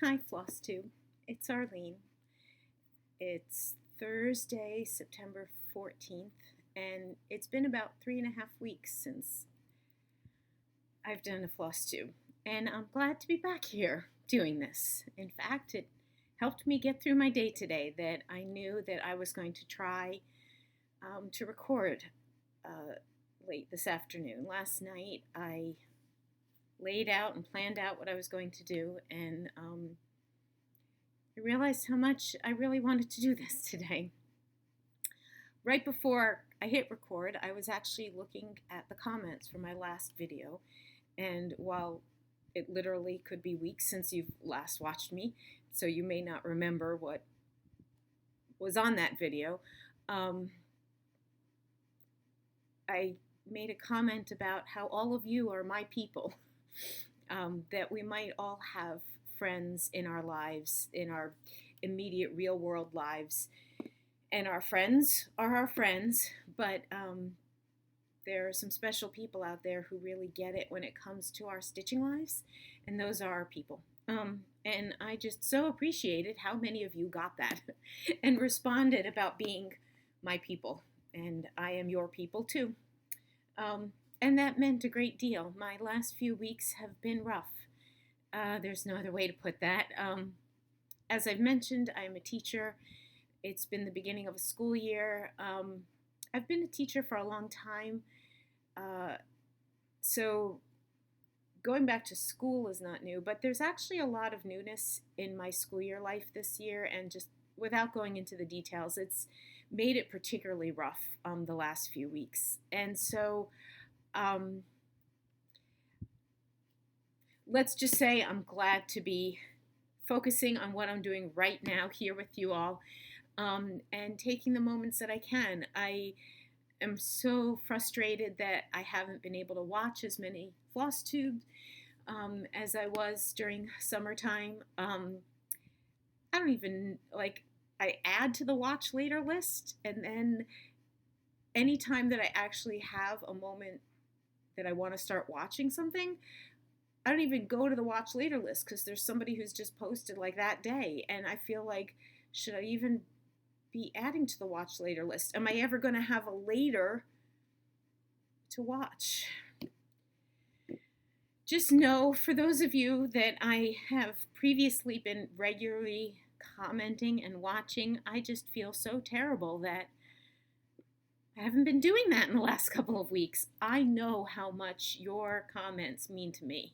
Hi, Flosstube. It's Arlene. It's Thursday, September 14th, and it's been about 3.5 weeks since I've done a Flosstube. And I'm glad to be back here doing this. In fact, it helped me get through my day today that I knew that I was going to try to record uh, late this afternoon. Last night, I laid out and planned out what I was going to do, and I realized how much I really wanted to do this today. Right before I hit record, I was actually looking at the comments for my last video, and while it literally could be weeks since you've last watched me, so you may not remember what was on that video, I made a comment about how all of you are my people, that we might all have friends in our lives, in our immediate real world lives, and our friends are our friends, but there are some special people out there who really get it when it comes to our stitching lives, and those are our people. And I just so appreciated how many of you got that and responded about being my people, and I am your people too. And that meant a great deal. My last few weeks have been rough. There's no other way to put that. As I've mentioned, I'm a teacher. It's been the beginning of a school year. I've been a teacher for a long time. So going back to school is not new, but there's actually a lot of newness in my school year life this year, and just without going into the details, it's made it particularly rough the last few weeks. And so let's just say I'm glad to be focusing on what I'm doing right now here with you all, and taking the moments that I can. I am so frustrated that I haven't been able to watch as many Flosstubes as I was during summertime. I don't even, I add to the watch later list, and then anytime that I actually have a moment that I want to start watching something, I don't even go to the watch later list because there's somebody who's just posted like that day, and I feel like, should I even be adding to the watch later list? Am I ever going to have a later to watch? Just know, for those of you that I have previously been regularly commenting and watching, I just feel so terrible that I haven't been doing that in the last couple of weeks. I know how much your comments mean to me.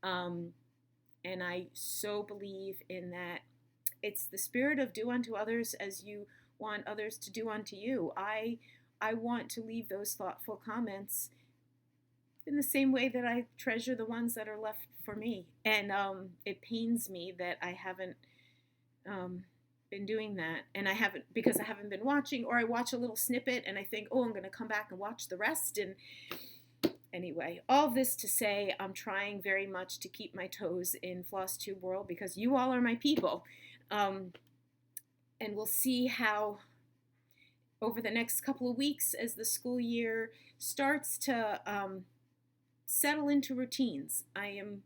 And I so believe in that. It's the spirit of do unto others as you want others to do unto you. I want to leave those thoughtful comments in the same way that I treasure the ones that are left for me. And it pains me that I haven't been doing that, and I haven't, because I haven't been watching, or I watch a little snippet and I think, oh, I'm going to come back and watch the rest. And anyway, all this to say, I'm trying very much to keep my toes in Flosstube world because you all are my people. And we'll see how over the next couple of weeks, as the school year starts to settle into routines, I am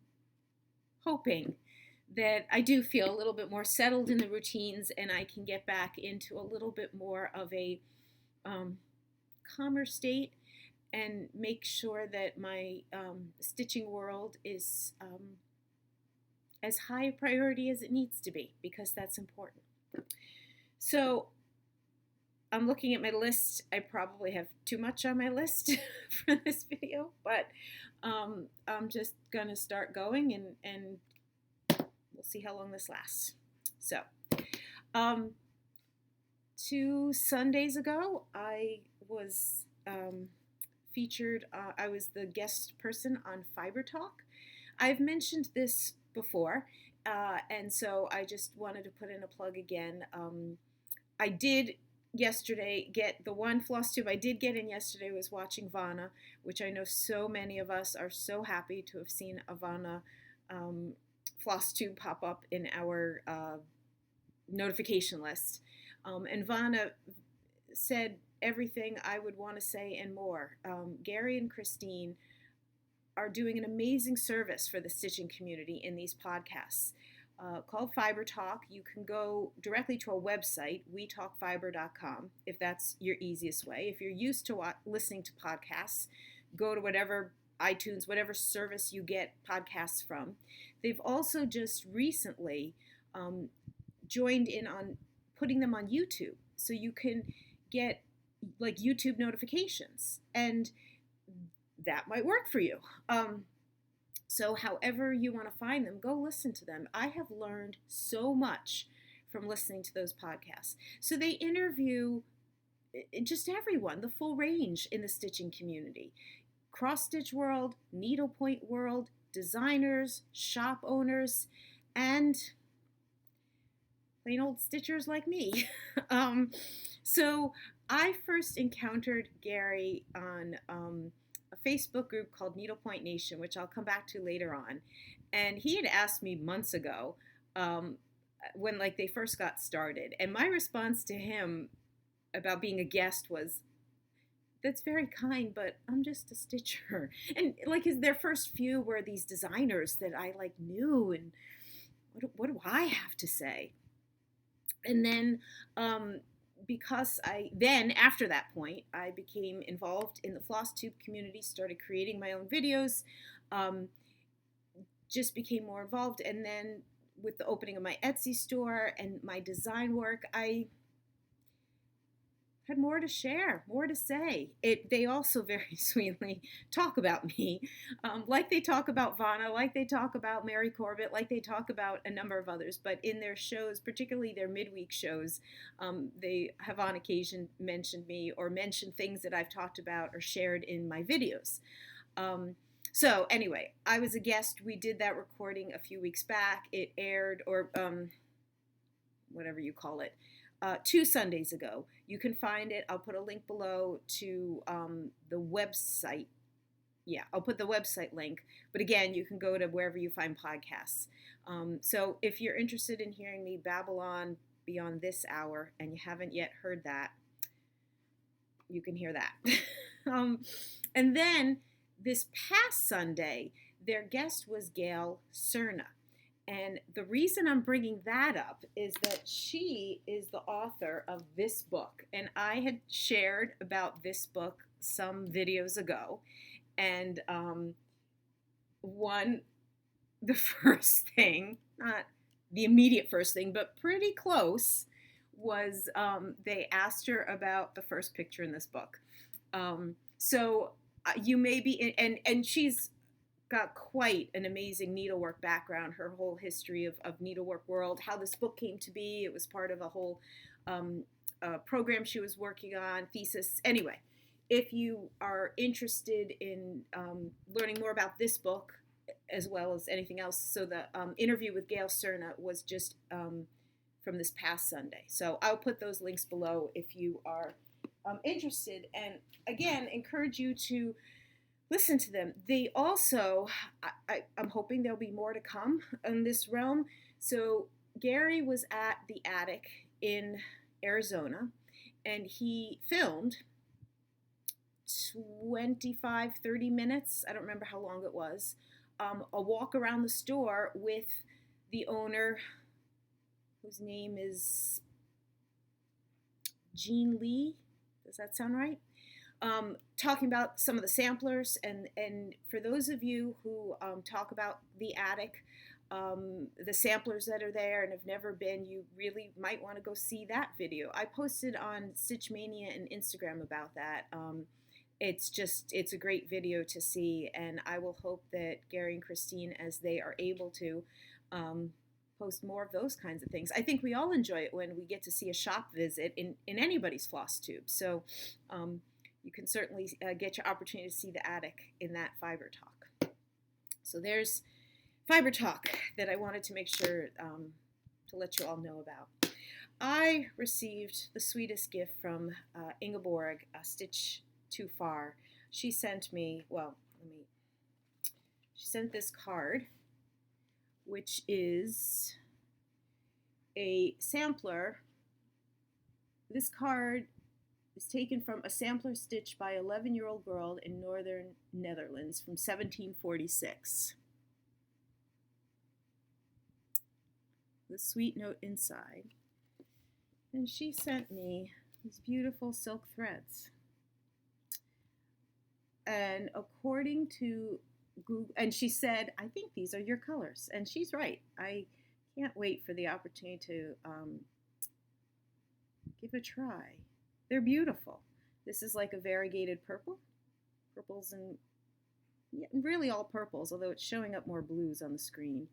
hoping that I do feel a little bit more settled in the routines, and I can get back into a little bit more of a calmer state, and make sure that my stitching world is as high a priority as it needs to be, because that's important. So I'm looking at my list. I probably have too much on my list for this video, but I'm just going to start going, and we'll see how long this lasts. So 2 Sundays ago, I was featured, I was the guest person on Fiber Talk. I've mentioned this before, and so I just wanted to put in a plug again. I did yesterday get the one Flosstube I did get in yesterday was watching Vana, which I know so many of us are so happy to have seen a Vana Flosstube pop up in our notification list. And Vana said everything I would want to say and more. Gary and Christine are doing an amazing service for the stitching community in these podcasts. called Fiber Talk. You can go directly to our website, wetalkfiber.com, if that's your easiest way. If you're used to listening to podcasts, go to whatever iTunes, whatever service you get podcasts from. They've also just recently joined in on putting them on YouTube, so you can get like YouTube notifications, and that might work for you. So however you want to find them, go listen to them. I have learned so much from listening to those podcasts. So they interview just everyone, the full range in the stitching community. Cross-stitch world, needlepoint world, designers, shop owners, and plain old stitchers like me. So I first encountered Gary on a Facebook group called Needlepoint Nation, which I'll come back to later on. And he had asked me months ago when like they first got started. And my response to him about being a guest was, that's very kind, but I'm just a stitcher. And like their first few were these designers that I like knew, and what do I have to say? And then after that point, I became involved in the Flosstube community, started creating my own videos, just became more involved. And then with the opening of my Etsy store and my design work, I had more to share, more to say. They also very sweetly talk about me, like they talk about Vanna, like they talk about Mary Corbett, like they talk about a number of others. But in their shows, particularly their midweek shows, they have on occasion mentioned me or mentioned things that I've talked about or shared in my videos. So anyway, I was a guest. We did that recording a few weeks back. It aired, or whatever you call it, 2 Sundays ago. You can find it. I'll put a link below to the website. Yeah, I'll put the website link. But again, you can go to wherever you find podcasts. So if you're interested in hearing me babble on beyond this hour and you haven't yet heard that, you can hear that. And then this past Sunday, their guest was Gail Cerna. And the reason I'm bringing that up is that she is the author of this book. And I had shared about this book some videos ago. And the first thing, not the immediate first thing, but pretty close, was they asked her about the first picture in this book. So you may be, and she's got quite an amazing needlework background, her whole history of needlework world, how this book came to be. It was part of a whole program she was working on, thesis. Anyway, if you are interested in learning more about this book as well as anything else, so the interview with Gail Cerna was just from this past Sunday. So I'll put those links below if you are interested. And again, encourage you to listen to them. They also, I'm hoping there'll be more to come in this realm. So Gary was at the Attic in Arizona, and he filmed 25, 30 minutes, I don't remember how long it was, a walk around the store with the owner, whose name is Jean Lee. Does that sound right? Talking about some of the samplers, and for those of you who talk about the Attic, the samplers that are there and have never been, you really might want to go see that video. I posted on Stitch Mania and Instagram about that. It's a great video to see, and I will hope that Gary and Christine, as they are able to, post more of those kinds of things. I think we all enjoy it when we get to see a shop visit in anybody's Flosstube. So you can certainly get your opportunity to see the Attic in that Fiber Talk. So there's Fiber Talk that I wanted to make sure to let you all know about. I received the sweetest gift from Ingeborg, Stitch Too Far. She sent me, she sent this card, which is a sampler. This card is taken from a sampler stitched by an 11-year-old girl in northern Netherlands from 1746. the sweet note inside. And she sent me these beautiful silk threads. And according to Google, and she said, I think these are your colors. And she's right. I can't wait for the opportunity to give a try. They're beautiful. This is like a variegated purple. Purples and yeah, really all purples, although it's showing up more blues on the screen.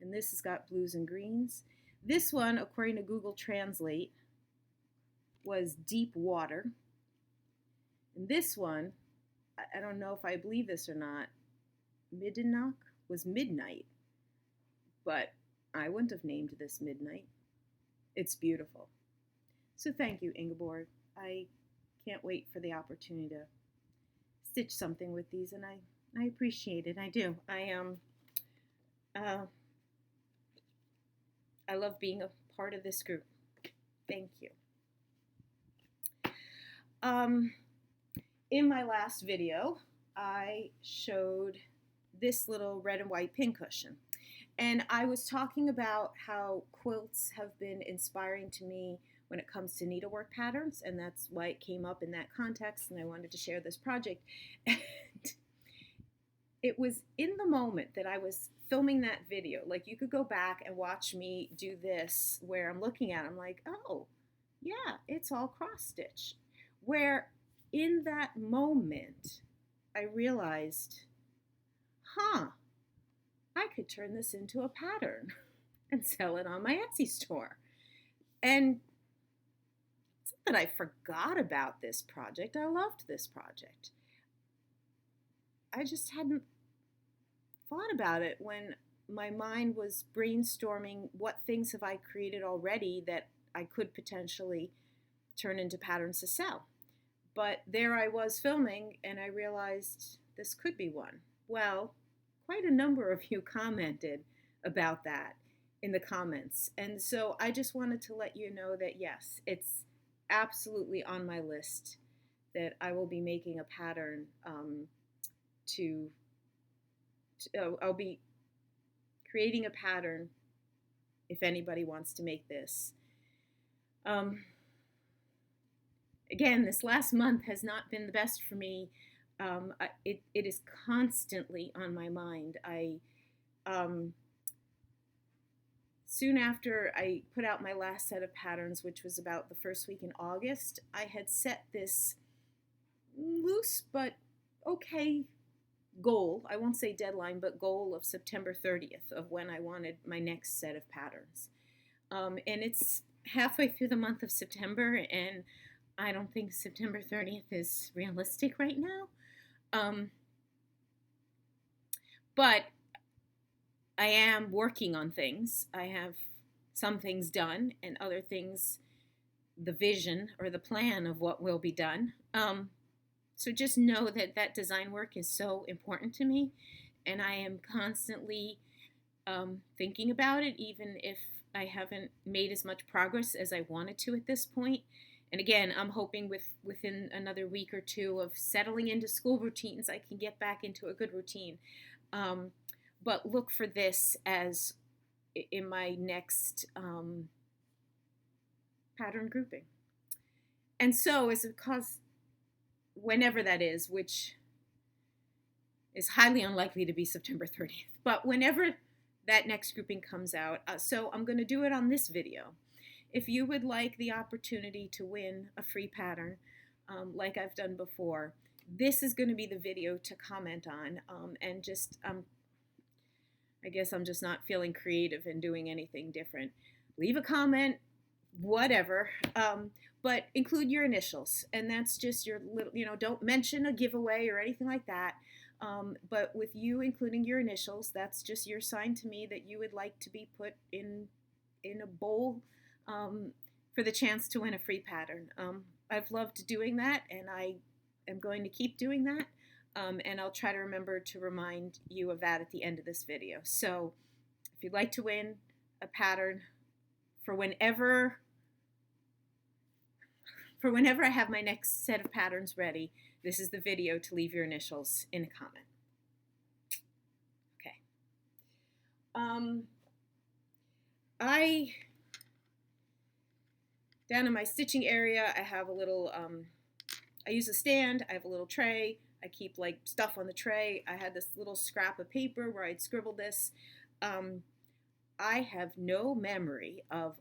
And this has got blues and greens. This one, according to Google Translate, was deep water. And this one, I don't know if I believe this or not, Middenach was midnight. But I wouldn't have named this midnight. It's beautiful. So thank you, Ingeborg. I can't wait for the opportunity to stitch something with these, and I appreciate it. I do. I love being a part of this group. Thank you. In my last video, I showed this little red and white pincushion. And I was talking about how quilts have been inspiring to me when it comes to needlework patterns, and that's why it came up in that context, and I wanted to share this project. And it was in the moment that I was filming that video, like you could go back and watch me do this, where I'm looking at it, I'm like, oh, yeah, it's all cross stitch. Where in that moment, I realized, I could turn this into a pattern and sell it on my Etsy store. And it's not that I forgot about this project. I loved this project. I just hadn't thought about it when my mind was brainstorming what things have I created already that I could potentially turn into patterns to sell. But there I was filming, and I realized this could be one. Well, quite a number of you commented about that in the comments. And so I just wanted to let you know that yes, it's absolutely on my list that I will be making a pattern I'll be creating a pattern if anybody wants to make this. Again, this last month has not been the best for me. It is constantly on my mind. Soon after I put out my last set of patterns, which was about the first week in August, I had set this loose but okay goal. I won't say deadline, but goal of September 30th of when I wanted my next set of patterns. And it's halfway through the month of September, and I don't think September 30th is realistic right now. But I am working on things. I have some things done and other things, the vision or the plan of what will be done. So just know that that design work is so important to me, and I am constantly thinking about it, even if I haven't made as much progress as I wanted to at this point. And again, I'm hoping within another week or two of settling into school routines, I can get back into a good routine. But look for this as in my next pattern grouping. And so as a cause, whenever that is, which is highly unlikely to be September 30th, but whenever that next grouping comes out, so I'm going to do it on this video. If you would like the opportunity to win a free pattern, like I've done before, this is going to be the video to comment on, and just, I guess I'm just not feeling creative and doing anything different. Leave a comment, whatever, but include your initials, and that's just your little, don't mention a giveaway or anything like that, but with you including your initials, that's just your sign to me that you would like to be put in a bowl for the chance to win a free pattern. I've loved doing that, and I am going to keep doing that, and I'll try to remember to remind you of that at the end of this video. So if you'd like to win a pattern for whenever I have my next set of patterns ready, this is the video to leave your initials in a comment. Okay. Down in my stitching area, I have a little, I use a stand, I have a little tray, I keep like stuff on the tray. I had this little scrap of paper where I'd scribbled this. I have no memory of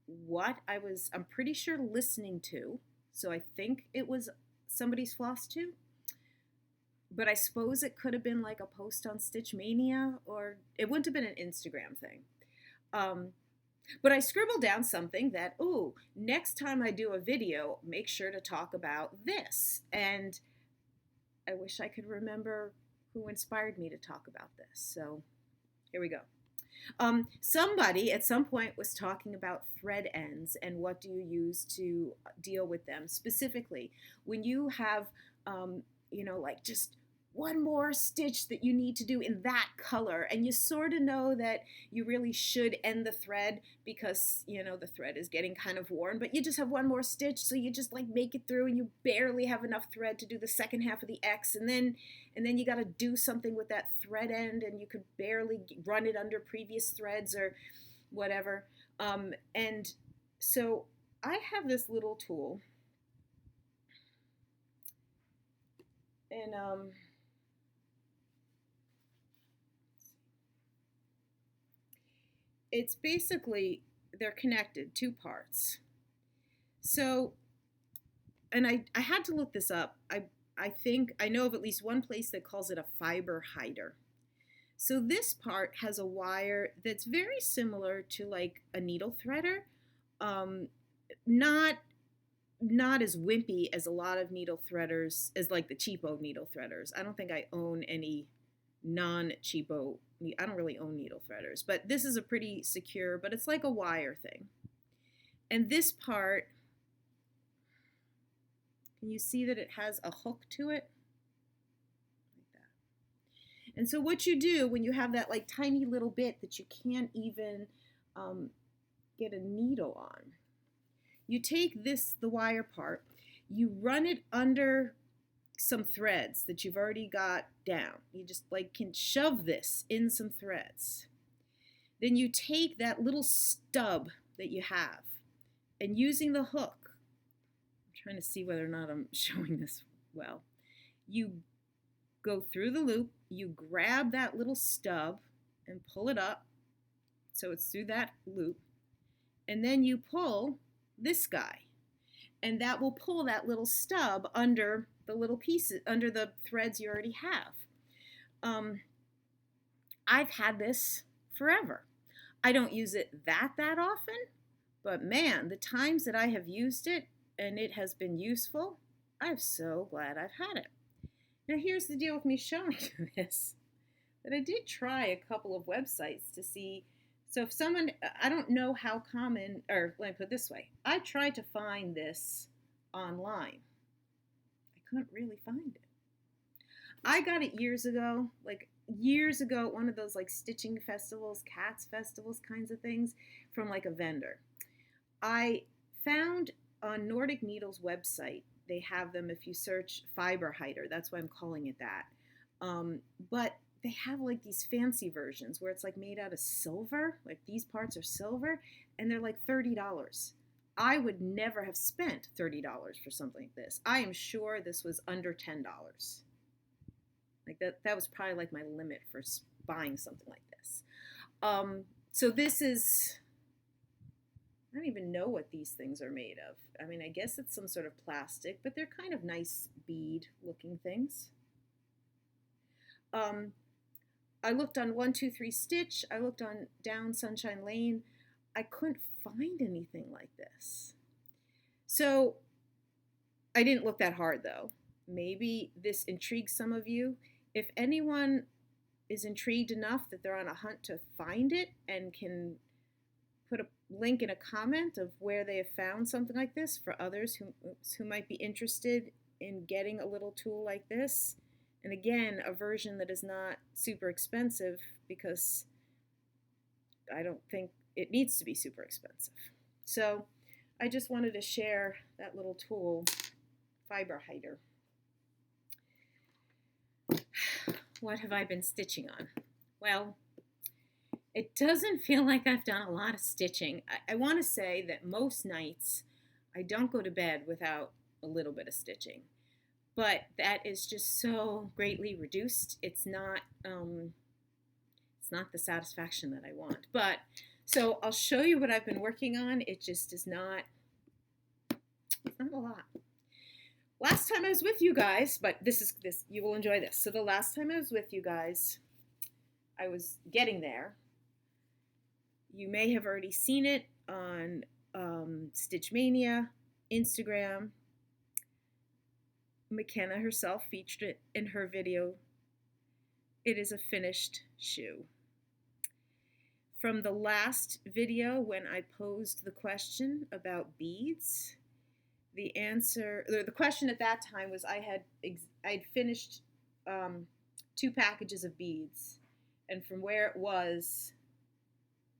what I'm pretty sure listening to, so I think it was somebody's Flosstube, but I suppose it could have been like a post on Stitch Mania, or it wouldn't have been an Instagram thing. But I scribbled down something that, ooh, next time I do a video, make sure to talk about this. And I wish I could remember who inspired me to talk about this. So here we go. Somebody at some point was talking about thread ends and what do you use to deal with them. Specifically, when you have, like just one more stitch that you need to do in that color, and you sort of know that you really should end the thread because, the thread is getting kind of worn, but you just have one more stitch, so you just like make it through and you barely have enough thread to do the second half of the X, and then you got to do something with that thread end and you could barely run it under previous threads or whatever. And so I have this little tool, and it's basically, they're connected, two parts. So, and I had to look this up. I think I know of at least one place that calls it a fiber hider. So this part has a wire that's very similar to like a needle threader. Not as wimpy as a lot of needle threaders, as like the cheapo needle threaders. I don't think I own any non-cheapo, I don't really own needle threaders, but this is a pretty secure, but it's like a wire thing. And this part, can you see that it has a hook to it? Like that. And so what you do when you have that like tiny little bit that you can't even get a needle on, you take the wire part, you run it under some threads that you've already got down. You just like can shove this in some threads. Then you take that little stub that you have, and using the hook, I'm trying to see whether or not I'm showing this well, you go through the loop, you grab that little stub and pull it up so it's through that loop, and then you pull this guy, and that will pull that little stub under the little pieces, under the threads you already have. I've had this forever. I don't use it that often, but man, the times that I have used it and it has been useful, I'm so glad I've had it. Now here's the deal with me showing you this, that I did try a couple of websites to see. So if someone, I don't know how common, or let me put it this way, I tried to find this online. I couldn't really find it. I got it years ago at one of those like stitching festivals, cats festivals kinds of things, from like a vendor. I found on Nordic Needle's website, they have them if you search fiber hider, that's why I'm calling it that. But they have like these fancy versions where it's like made out of silver, like these parts are silver, and they're like $30. I would never have spent $30 for something like this. I am sure this was under $10. Like that was probably like my limit for buying something like this. So this is, I don't even know what these things are made of. I mean, I guess it's some sort of plastic, but they're kind of nice bead looking things. I looked on 123 Stitch, I looked on Down Sunshine Lane. I couldn't find anything like this. So I didn't look that hard though. Maybe this intrigues some of you. If anyone is intrigued enough that they're on a hunt to find it and can put a link in a comment of where they have found something like this for others who might be interested in getting a little tool like this. And again, a version that is not super expensive, because I don't think it needs to be super expensive. So I just wanted to share that little tool, fiber hider. What have I been stitching on? Well, It doesn't feel like I've done a lot of stitching. I want to say that most nights I don't go to bed without a little bit of stitching, but that is just so greatly reduced. It's not the satisfaction that I want. But so I'll show you what I've been working on. It just is not. It's not a lot. Last time I was with you guys, but this you will enjoy this. So the last time I was with you guys, I was getting there. You may have already seen it on Stitch Mania, Instagram. McKenna herself featured it in her video. It is a finished shoe. From the last video when I posed the question about beads, the question at that time was I'd finished 2 packages of beads, and from where it was,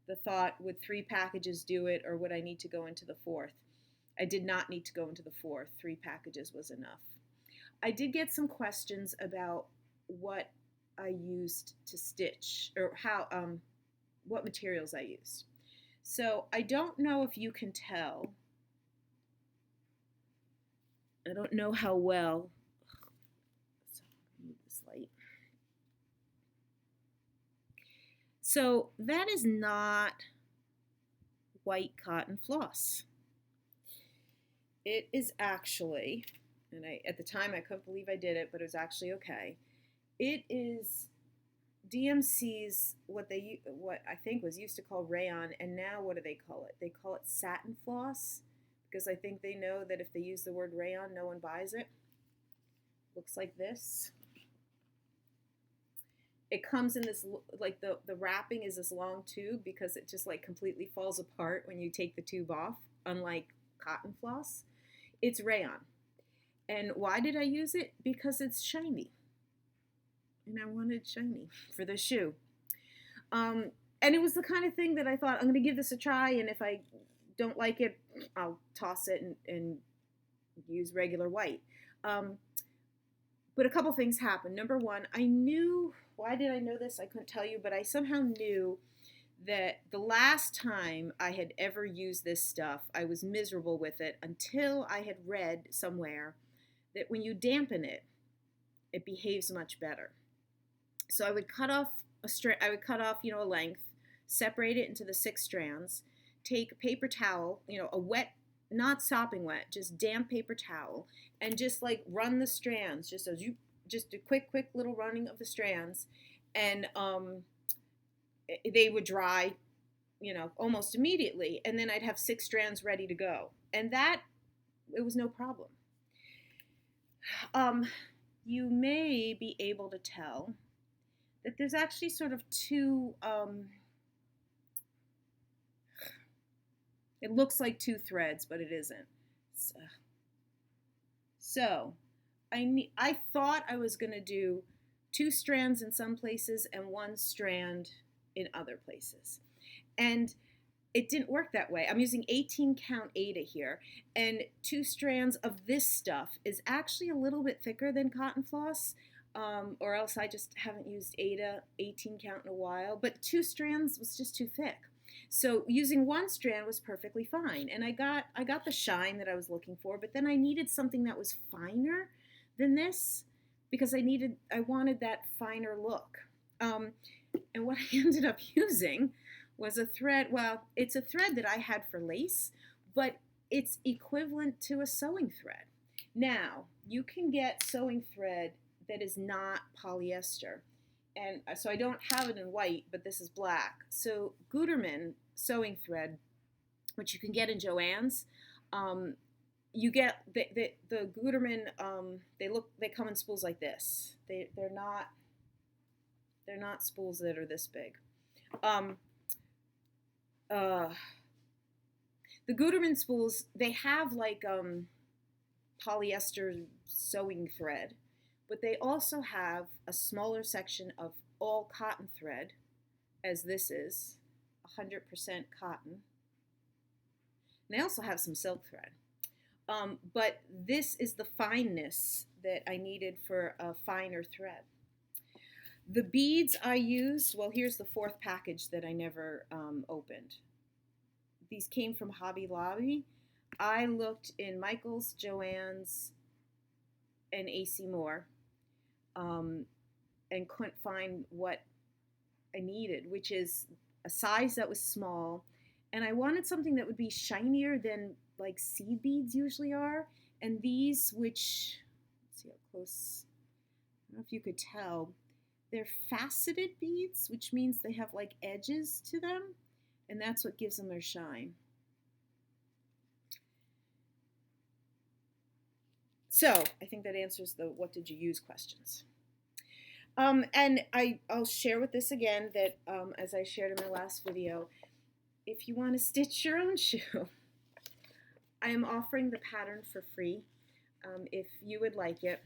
the thought, would 3 packages do it, or would I need to go into the 4th? I did not need to go into the 4th. 3 packages was enough. I did get some questions about what I used to stitch, or what materials I used. So I don't know if you can tell. I don't know how well. Move this light. So that is not white cotton floss. It is actually, and at the time I couldn't believe I did it, but it was actually okay. It is DMC's what I think was used to call rayon, and now what do they call it? They call it satin floss, because I think they know that if they use the word rayon, no one buys it. Looks like this. It comes in this, like the wrapping is this long tube, because it just like completely falls apart when you take the tube off, unlike cotton floss. It's rayon. And why did I use it? Because it's shiny. And I wanted shiny for the shoe. And it was the kind of thing that I thought, I'm going to give this a try, and if I don't like it, I'll toss it and use regular white. But a couple things happened. Number one, I knew, why did I know this? I couldn't tell you, but I somehow knew that the last time I had ever used this stuff, I was miserable with it until I had read somewhere that when you dampen it, it behaves much better. So I would cut off a length, separate it into the 6 strands, take a paper towel, a wet, not sopping wet, just damp paper towel, and just like run the strands, just a quick little running of the strands, and they would dry, almost immediately, and then I'd have 6 strands ready to go, and it was no problem. You may be able to tell that there's actually sort of 2, it looks like 2 threads, but it isn't. So I thought I was going to do 2 strands in some places and 1 strand in other places. And it didn't work that way. I'm using 18 count Aida here, and 2 strands of this stuff is actually a little bit thicker than cotton floss, or else I just haven't used Aida 18 count in a while, but 2 strands was just too thick. So using 1 strand was perfectly fine, and I got the shine that I was looking for, but then I needed something that was finer than this, because I wanted that finer look. And what I ended up using was a thread. Well, it's a thread that I had for lace, but it's equivalent to a sewing thread. Now, you can get sewing thread that is not polyester. And so I don't have it in white, but this is black. So Gutermann sewing thread, which you can get in Joann's, you get the Gutermann. They come in spools like this. They're not spools that are this big. The Gutermann spools, they have like polyester sewing thread, but they also have a smaller section of all cotton thread, as this is 100% cotton. And they also have some silk thread. But this is the fineness that I needed for a finer thread. The beads I used, well, here's the fourth package that I never opened. These came from Hobby Lobby. I looked in Michael's, Joann's, and AC Moore, and couldn't find what I needed, which is a size that was small. And I wanted something that would be shinier than like seed beads usually are. And these, which, let's see how close, I don't know if you could tell, they're faceted beads, which means they have like edges to them. And that's what gives them their shine. So I think that answers the what did you use questions. And I'll share with this again that as I shared in my last video, if you want to stitch your own shoe, I am offering the pattern for free if you would like it.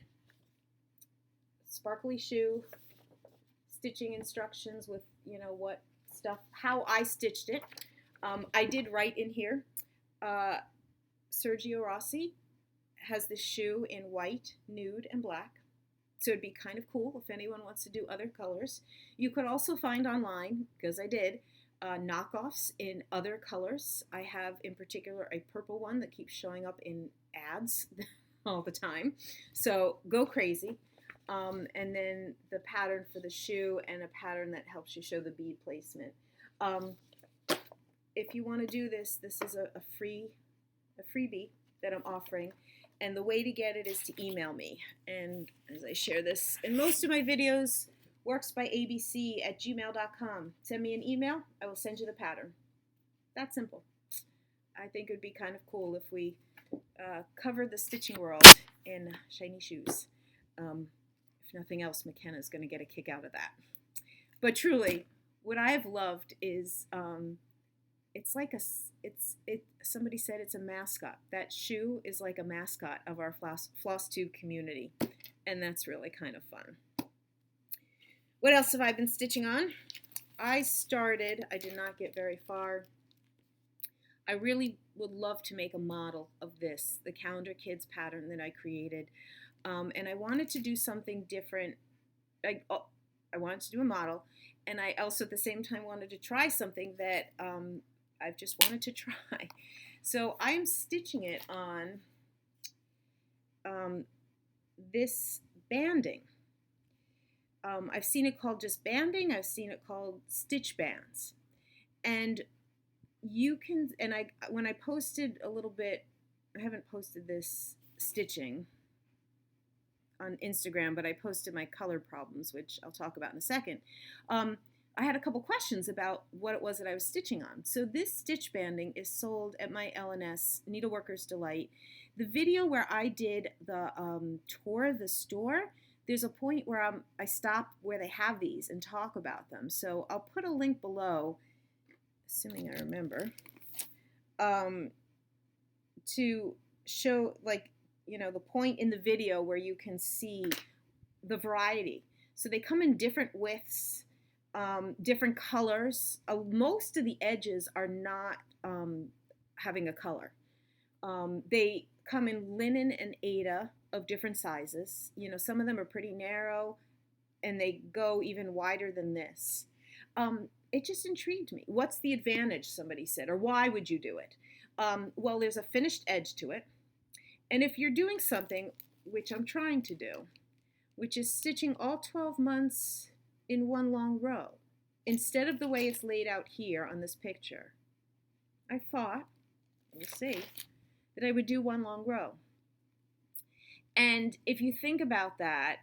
Sparkly shoe, stitching instructions with, you know, what stuff, how I stitched it. I did write in here, Sergio Rossi has this shoe in white, nude, and black. So it'd be kind of cool if anyone wants to do other colors. You could also find online, because I did, knockoffs in other colors. I have in particular a purple one that keeps showing up in ads all the time. So go crazy. And then the pattern for the shoe and a pattern that helps you show the bead placement. If you want to do this, this is a freebie that I'm offering. And the way to get it is to email me. And as I share this in most of my videos, worksbyabc@gmail.com. Send me an email. I will send you the pattern. That simple. I think it would be kind of cool if we covered the stitching world in shiny shoes. If nothing else, McKenna's going to get a kick out of that. But truly, what I have loved is it's like somebody said it's a mascot. That shoe is like a mascot of our Flosstube community, and that's really kind of fun. What else have I been stitching on? I did not get very far. I really would love to make a model of this, the Calendar Kids pattern that I created, and I wanted to do something different. I wanted to do a model, and I also at the same time wanted to try something that I've just wanted to try. So I'm stitching it on this banding. I've seen it called just banding. I've seen it called stitch bands. And you can, and when I posted a little bit, I haven't posted this stitching on Instagram, but I posted my color problems, which I'll talk about in a second. I had a couple questions about what it was that I was stitching on. So this stitch banding is sold at my LNS, Needleworker's Delight. The video where I did the tour of the store, there's a point where I stop where they have these and talk about them. So I'll put a link below, assuming I remember, to show, like, you know, the point in the video where you can see the variety. So they come in different widths, different colors. Most of the edges are not having a color. They come in linen and Aida of different sizes. You know, some of them are pretty narrow, and they go even wider than this. It just intrigued me. What's the advantage, somebody said, or why would you do it? Well, there's a finished edge to it. And if you're doing something, which I'm trying to do, which is stitching all 12 months in one long row, instead of the way it's laid out here on this picture, I thought, we'll see, that I would do one long row. And if you think about that,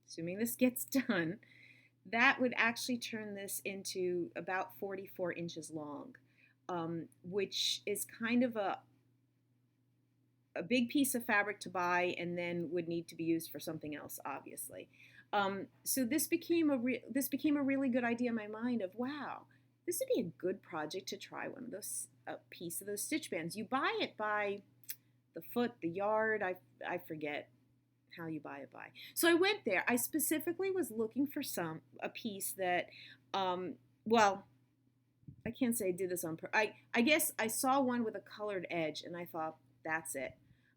assuming this gets done, that would actually turn this into about 44 inches long, which is kind of a big piece of fabric to buy and then would need to be used for something else, obviously. So this became a really good idea in my mind of, wow, this would be a good project to try one of those, a piece of those stitch bands. You buy it by the foot, the yard, I forget how you buy it by. So I went there. I specifically was looking for a piece that, well, I can't say I did this on purpose. I guess I saw one with a colored edge and I thought, that's it.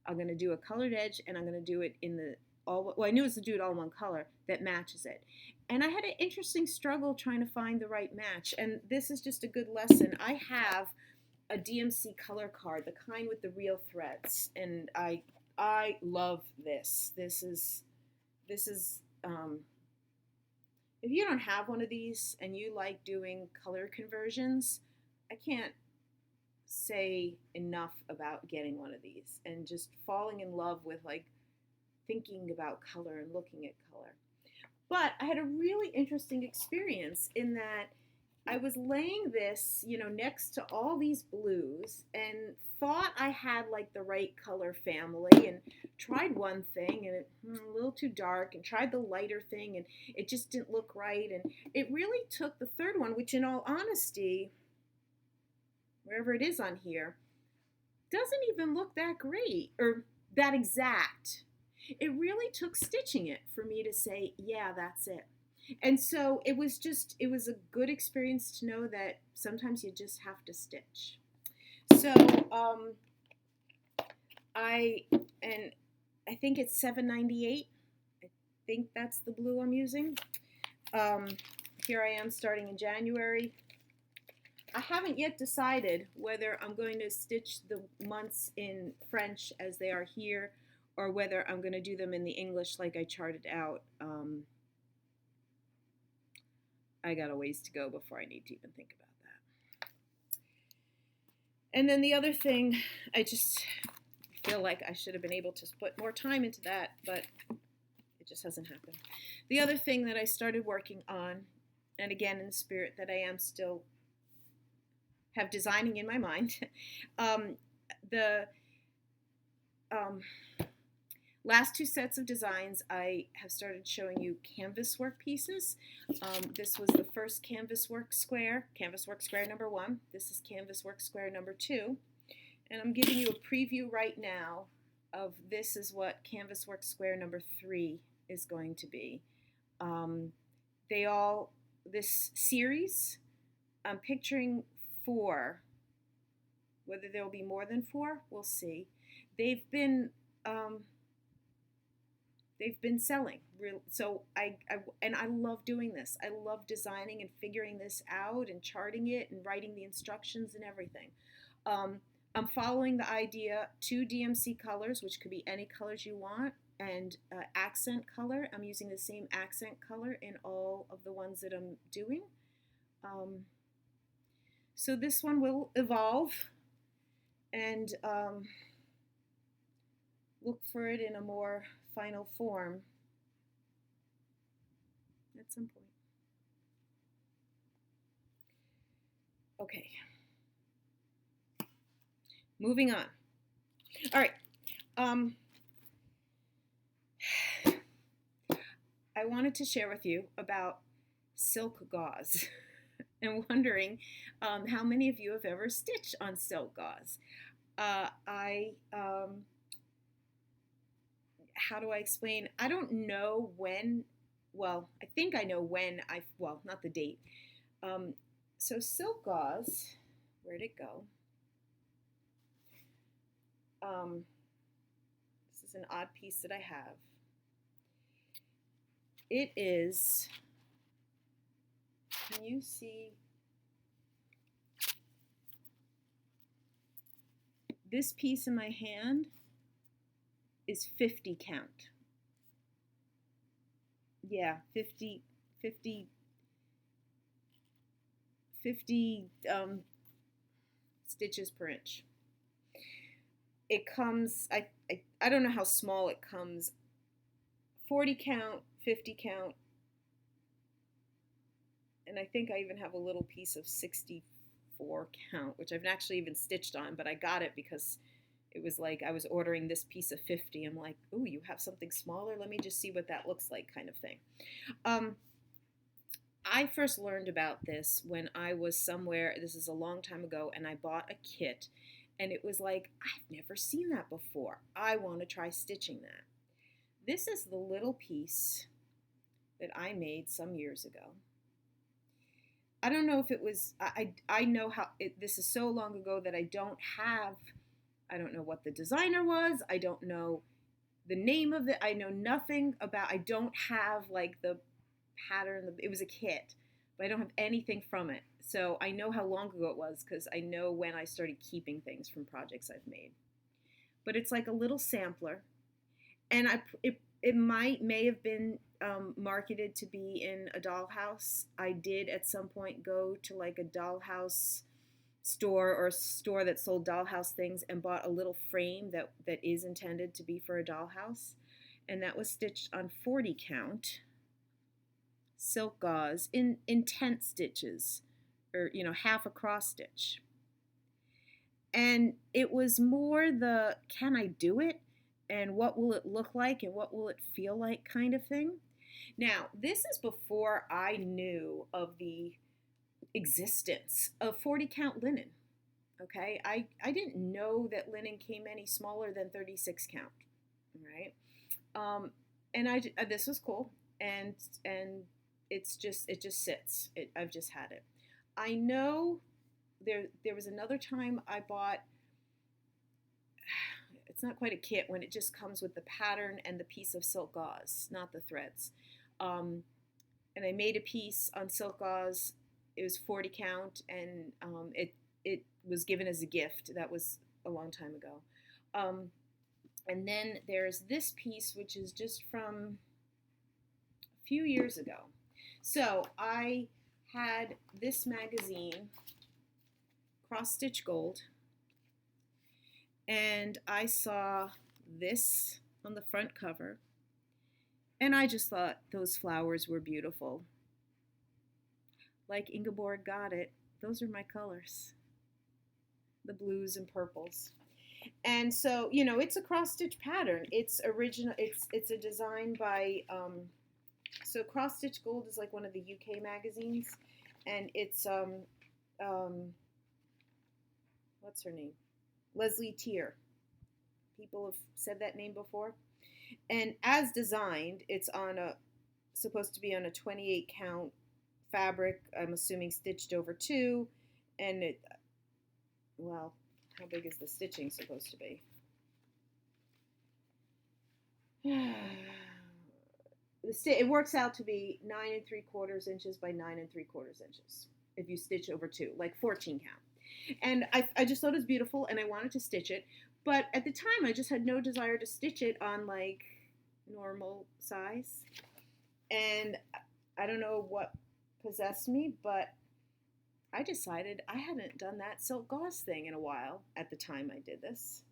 I'm going to do a colored edge and I'm going to do it in the all, well, I knew it was to do it all in one color that matches it. And I had an interesting struggle trying to find the right match. And this is just a good lesson. I have a DMC color card, the kind with the real threads, and I love this. This is if you don't have one of these and you like doing color conversions, I can't say enough about getting one of these and just falling in love with like thinking about color and looking at color. But I had a really interesting experience in that I was laying this, next to all these blues and thought I had like the right color family and tried one thing and it a little too dark and tried the lighter thing and it just didn't look right. And it really took the third one, which in all honesty, wherever it is on here, doesn't even look that great or that exact. It really took stitching it for me to say, yeah, that's it. And so it was a good experience to know that sometimes you just have to stitch. So I think it's $7.98. I think that's the blue I'm using. Here I am starting in January. I haven't yet decided whether I'm going to stitch the months in French as they are here or whether I'm going to do them in the English like I charted out. I got a ways to go before I need to even think about that. And then the other thing, I just feel like I should have been able to put more time into that, but it just hasn't happened. The other thing that I started working on, and again in the spirit that I am still have designing in my mind, the last two sets of designs, I have started showing you canvas work pieces. This was the first canvas work square number 1. This is canvas work square number 2. And I'm giving you a preview right now of this is what canvas work square number 3 is going to be. This series, I'm picturing 4. Whether there will be more than 4, we'll see. They've been selling. So I love doing this. I love designing and figuring this out and charting it and writing the instructions and everything. I'm following the idea 2 DMC colors, which could be any colors you want, and accent color. I'm using the same accent color in all of the ones that I'm doing. So this one will evolve and look for it in a more final form at some point. Okay. Moving on. All right. I wanted to share with you about silk gauze and wondering how many of you have ever stitched on silk gauze. How do I explain? I don't know when, well, I think I know when not the date. So silk gauze, where'd it go? This is an odd piece that I have. It is, can you see? This piece in my hand is 50 count. Yeah, 50 stitches per inch. It comes, I don't know how small it comes, 40 count, 50 count, and I think I even have a little piece of 64 count, which I've actually even stitched on, but I got it because it was like I was ordering this piece of 50. I'm like, ooh, you have something smaller? Let me just see what that looks like, kind of thing. I first learned about this when I was somewhere, this is a long time ago, and I bought a kit, and it was like, I've never seen that before. I want to try stitching that. This is the little piece that I made some years ago. I don't know if it was, I know how, this is so long ago that I don't know what the designer was. I don't know the name of it, I know nothing about. I don't have like the pattern. It was a kit, but I don't have anything from it. So I know how long ago it was because I know when I started keeping things from projects I've made. But it's like a little sampler, and it may have been marketed to be in a dollhouse. I did at some point go to like a dollhouse store or a store that sold dollhouse things and bought a little frame that is intended to be for a dollhouse, and that was stitched on 40 count silk gauze in tent stitches, or half a cross stitch. And it was more the can I do it, and what will it look like, and what will it feel like kind of thing. Now, this is before I knew of the existence of 40 count linen. Okay, I didn't know that linen came any smaller than 36 count. Right, and this was cool, and it just sits. I've just had it. I know there was another time I bought. It's not quite a kit when it just comes with the pattern and the piece of silk gauze, not the threads. And I made a piece on silk gauze. It was 40 count, and it was given as a gift. That was a long time ago. And then there's this piece, which is just from a few years ago. So I had this magazine, Cross Stitch Gold, and I saw this on the front cover, and I just thought those flowers were beautiful. Like Ingeborg got it, those are my colors, the blues and purples. And so, it's a cross stitch pattern. It's original. It's a design by, so Cross Stitch Gold is like one of the UK magazines, and it's, what's her name? Leslie Tier. People have said that name before. And as designed, it's supposed to be on a 28 count fabric, I'm assuming stitched over 2, and how big is the stitching supposed to be? It works out to be 9 3/4 inches by 9 3/4 inches if you stitch over 2, like 14 count. And I just thought it was beautiful, and I wanted to stitch it, but at the time I just had no desire to stitch it on like normal size, and I don't know what possessed me, but I decided I hadn't done that silk gauze thing in a while at the time I did this.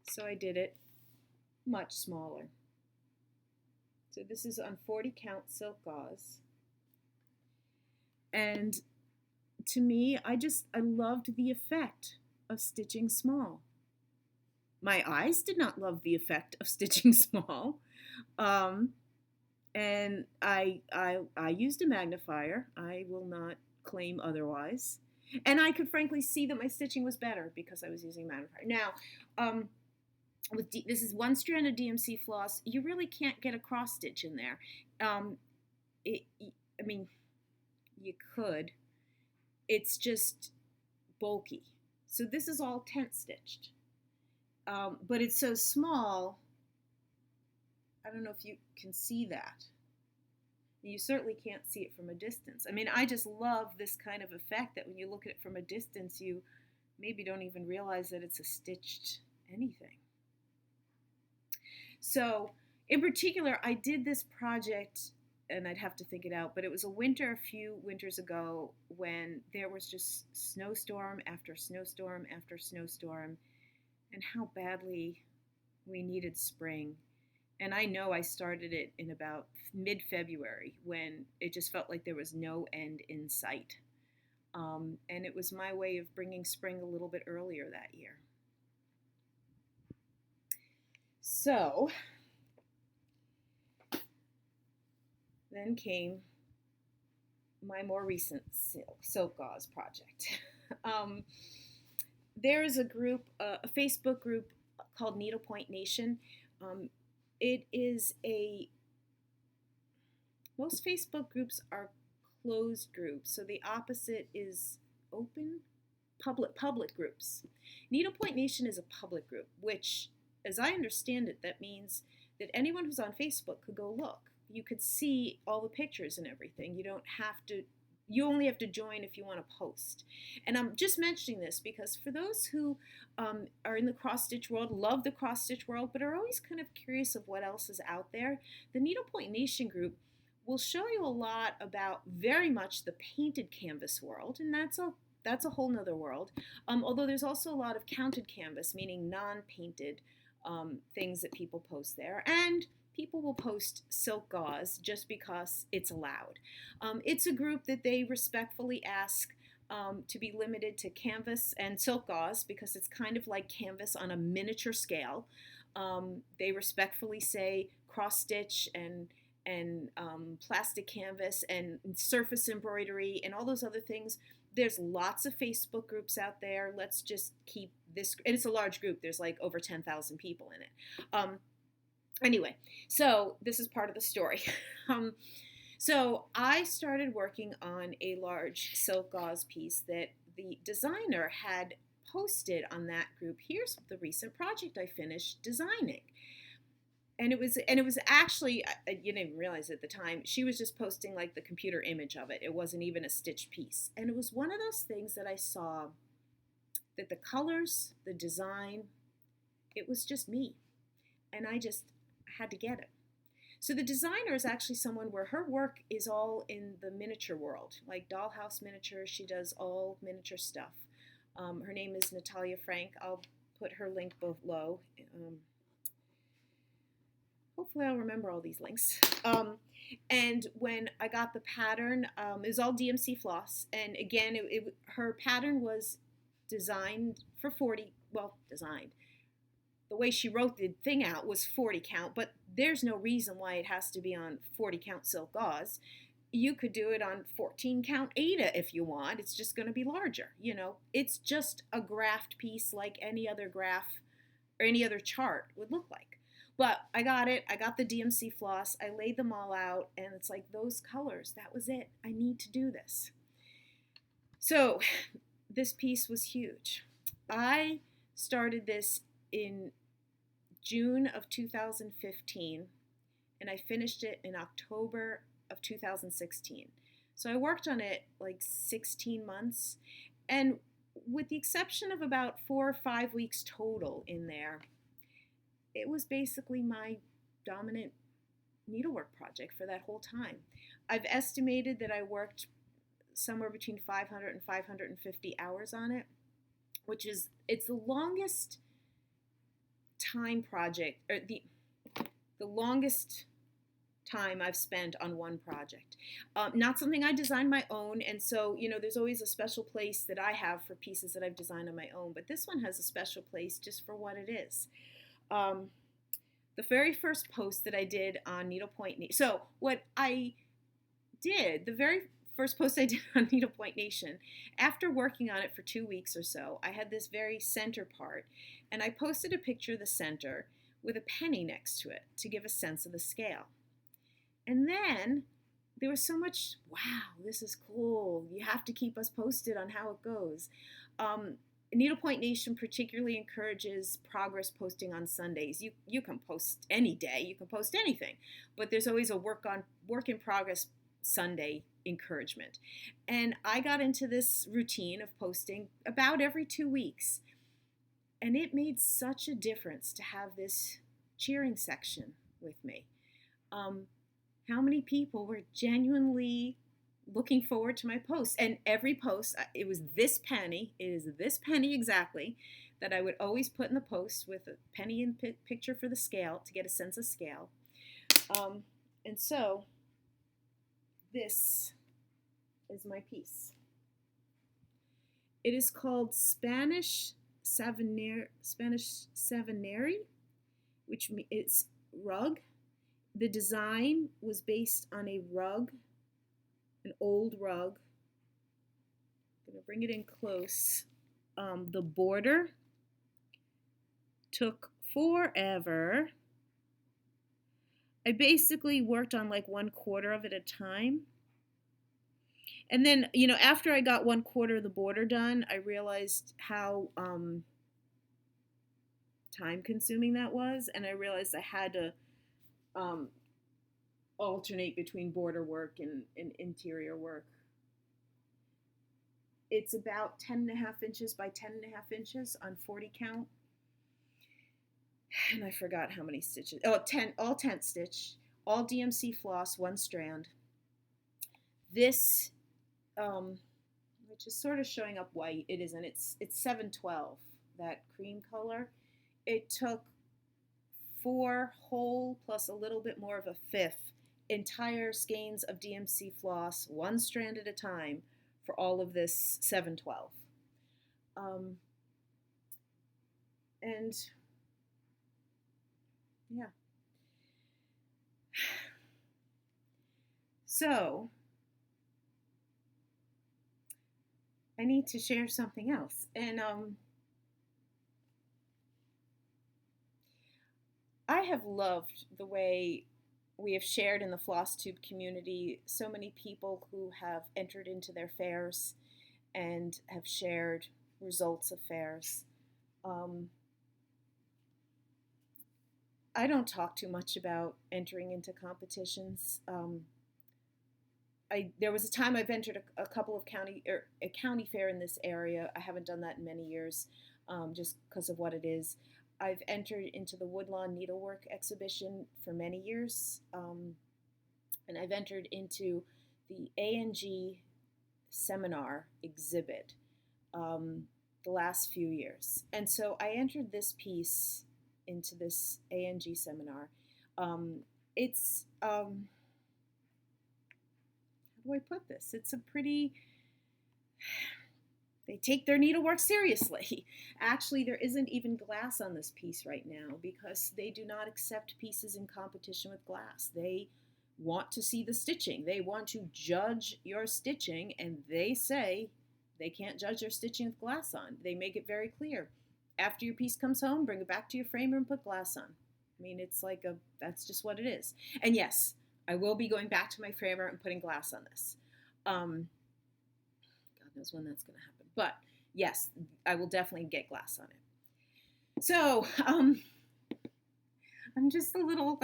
So I did it much smaller. So this is on 40 count silk gauze. And to me, I loved the effect of stitching small. My eyes did not love the effect of stitching small. And I used a magnifier. I will not claim otherwise. And I could frankly see that my stitching was better because I was using a magnifier. Now, this is one strand of DMC floss. You really can't get a cross stitch in there. You could. It's just bulky. So this is all tent stitched. But it's so small, I don't know if you can see that. You certainly can't see it from a distance. I just love this kind of effect that when you look at it from a distance, you maybe don't even realize that it's a stitched anything. So, in particular, I did this project, and I'd have to think it out, but it was a few winters ago, when there was just snowstorm after snowstorm after snowstorm, and how badly we needed spring. And I know I started it in about mid-February, when it just felt like there was no end in sight. And it was my way of bringing spring a little bit earlier that year. So then came my more recent silk gauze project. There is a group, a Facebook group called Needlepoint Nation. Most Facebook groups are closed groups, so the opposite is open, public groups. Needlepoint Nation is a public group, which as I understand it, that means that anyone who's on Facebook could go look. You could see all the pictures and everything. You only have to join if you want to post. And I'm just mentioning this because for those who are in the cross-stitch world, love the cross-stitch world, but are always kind of curious of what else is out there, the Needlepoint Nation group will show you a lot about very much the painted canvas world, and that's a whole nother world. Although there's also a lot of counted canvas, meaning non-painted things that people post there, and people will post silk gauze just because it's allowed. It's a group that they respectfully ask to be limited to canvas and silk gauze because it's kind of like canvas on a miniature scale. They respectfully say cross stitch and plastic canvas and surface embroidery and all those other things. There's lots of Facebook groups out there. Let's just keep this, and it's a large group. There's like over 10,000 people in it. Anyway, so this is part of the story. So I started working on a large silk gauze piece that the designer had posted on that group. Here's the recent project I finished designing. And it was actually, you didn't even realize at the time, she was just posting like the computer image of it. It wasn't even a stitched piece. And it was one of those things that I saw that the colors, the design, it was just me. And I just had to get it. So the designer is actually someone where her work is all in the miniature world, like dollhouse miniatures. She does all miniature stuff. Her name is Natalia Frank. I'll put her link below. Hopefully I'll remember all these links. And when I got the pattern, it was all DMC floss. And again, her pattern was designed for 40, designed. The way she wrote the thing out was 40 count, but there's no reason why it has to be on 40 count silk gauze. You could do it on 14 count Aida if you want. It's just going to be larger, you know. It's just a graphed piece like any other graph or any other chart would look like. But I got it. I got the DMC floss. I laid them all out, and it's like those colors. That was it. I need to do this. So this piece was huge. I started this in June of 2015, and I finished it in October of 2016. So I worked on it like 16 months, and with the exception of about 4 or 5 weeks total in there, it was basically my dominant needlework project for that whole time. I've estimated that I worked somewhere between 500 and 550 hours on it, it's the longest time project, or the longest time I've spent on one project. Not something I designed my own, and so, you know, there's always a special place that I have for pieces that I've designed on my own, but this one has a special place just for what it is. The very first post that I did on Needlepoint, so what I did, the very first post I did on Needlepoint Nation, after working on it for 2 weeks or so, I had this very center part, and I posted a picture of the center with a penny next to it to give a sense of the scale. And then there was so much, wow, this is cool. You have to keep us posted on how it goes. Needlepoint Nation particularly encourages progress posting on Sundays. You can post any day, you can post anything, but there's always a work in progress Sunday encouragement. And I got into this routine of posting about every 2 weeks. And it made such a difference to have this cheering section with me. How many people were genuinely looking forward to my posts? And every post, it was this penny, it is this penny exactly, that I would always put in the post with a penny in picture for the scale to get a sense of scale. And so this is my piece. It is called Spanish Savaneri, which it's rug. The design was based on a rug, an old rug. I'm going to bring it in close. The border took forever. I basically worked on like 1/4 of it at a time. And then, you know, after I got 1/4 of the border done, I realized how time consuming that was, and I realized I had to um, alternate between border work and interior work. It's about 10.5 inches by 10.5 inches on 40 count. And I forgot how many stitches. Oh, 10, all 10 stitch, all DMC floss, 1 strand. This, which is sort of showing up white, it isn't. It's 712, that cream color. It took 4 whole plus a little bit more of a fifth entire skeins of DMC floss, 1 strand at a time, for all of this 712. And yeah. So I need to share something else. And I have loved the way we have shared in the Flosstube community so many people who have entered into their fairs and have shared results of fairs. I don't talk too much about entering into competitions. There was a time I've entered a couple of a county fair in this area. I haven't done that in many years, just because of what it is. I've entered into the Woodlawn Needlework exhibition for many years, and I've entered into the A&G seminar exhibit the last few years. And so I entered this piece into this A&G seminar. It's, how do I put this? It's a pretty... They take their needlework seriously. Actually, there isn't even glass on this piece right now because they do not accept pieces in competition with glass. They want to see the stitching. They want to judge your stitching, and they say they can't judge your stitching with glass on. They make it very clear. After your piece comes home, bring it back to your framer and put glass on. I mean, it's like that's just what it is. And yes, I will be going back to my framer and putting glass on this. God knows when that's going to happen. But yes, I will definitely get glass on it. So I'm just a little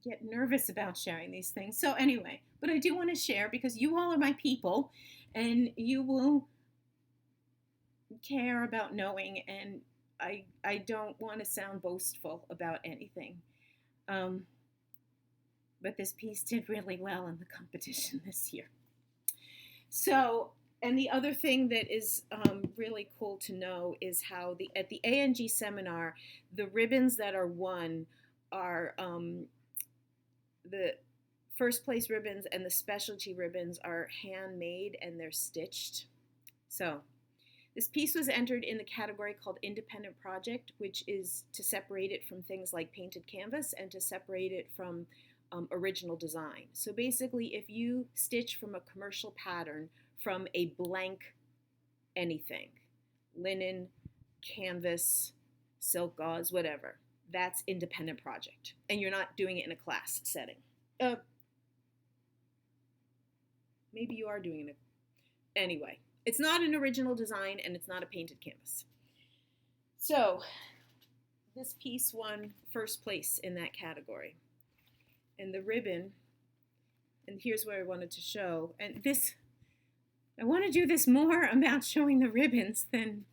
get nervous about sharing these things. So anyway, but I do want to share because you all are my people and you will care about knowing, and I don't want to sound boastful about anything. But this piece did really well in the competition this year. So, and the other thing that is really cool to know is how at the A&G seminar, the ribbons that are won are the first place ribbons and the specialty ribbons are handmade and they're stitched. So this piece was entered in the category called Independent Project, which is to separate it from things like painted canvas and to separate it from original design. So basically, if you stitch from a commercial pattern from a blank anything, linen, canvas, silk gauze, whatever, that's independent project. And you're not doing it in a class setting. Maybe you are doing it. Anyway, it's not an original design and it's not a painted canvas. So this piece won first place in that category. And the ribbon, and here's where I wanted to show, and this, I want to do this more about showing the ribbons than